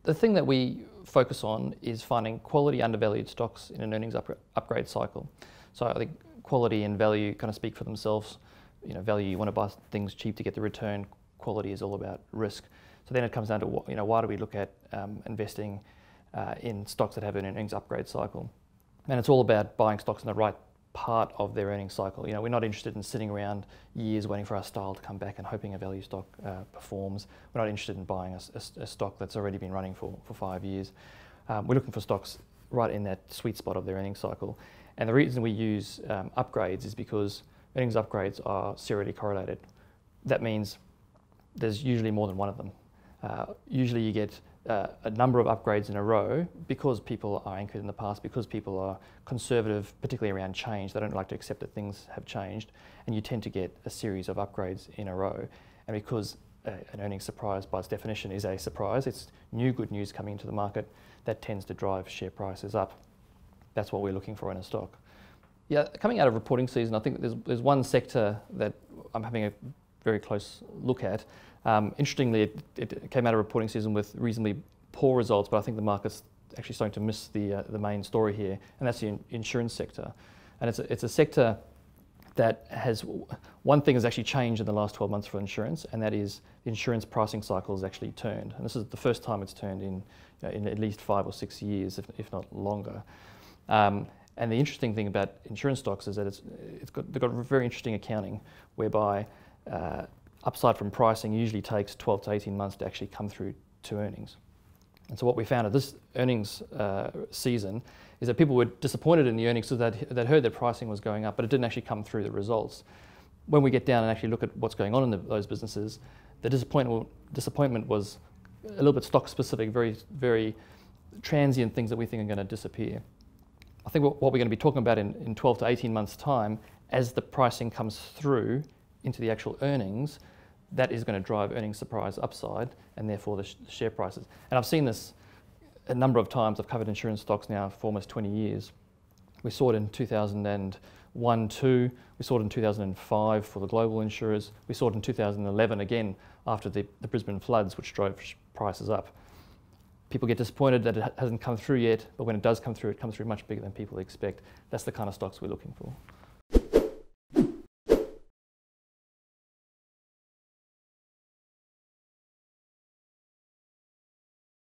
The thing that we focus on is finding quality undervalued stocks in an earnings upgrade cycle. So I think quality and value kind of speak for themselves. You know, value, you want to buy things cheap to get the return. Quality is all about risk. So then it comes down to why do we look at investing in stocks that have an earnings upgrade cycle? And it's all about buying stocks in the right part of their earnings cycle. You know, we're not interested in sitting around years waiting for our style to come back and hoping a value stock performs. We're not interested in buying a stock that's already been running for 5 years. We're looking for stocks right in that sweet spot of their earnings cycle. And the reason we use upgrades is because earnings upgrades are serially correlated. That means there's usually more than one of them. Usually you get a number of upgrades in a row because people are anchored in the past, because people are conservative, particularly around change. They don't like to accept that things have changed, and you tend to get a series of upgrades in a row. And because an earnings surprise by its definition is a surprise, it's new good news coming into the market, that tends to drive share prices up. That's what we're looking for in a stock. Yeah, coming out of reporting season, I think there's one sector that I'm having a very close look at. Interestingly, it came out of reporting season with reasonably poor results, but I think the market's actually starting to miss the main story here, and that's the insurance sector. And it's a sector that has, one thing has actually changed in the last 12 months for insurance, and that is the insurance pricing cycle has actually turned. And this is the first time it's turned in at least 5 or 6 years, if not longer. And the interesting thing about insurance stocks is that they've got very interesting accounting, whereby upside from pricing usually takes 12 to 18 months to actually come through to earnings. And so what we found at this earnings season is that people were disappointed in the earnings because they'd heard that pricing was going up, but it didn't actually come through the results. When we get down and actually look at what's going on in those businesses, the disappointment was a little bit stock specific, very, very transient things that we think are going to disappear. I think what we're going to be talking about in 12 to 18 months' time, as the pricing comes through into the actual earnings, that is going to drive earnings surprise upside and therefore the share prices. And I've seen this a number of times. I've covered insurance stocks now for almost 20 years. We saw it in 2001-2, we saw it in 2005 for the global insurers, we saw it in 2011 again after the Brisbane floods, which drove prices up. People get disappointed that it hasn't come through yet, but when it does come through, it comes through much bigger than people expect. That's the kind of stocks we're looking for.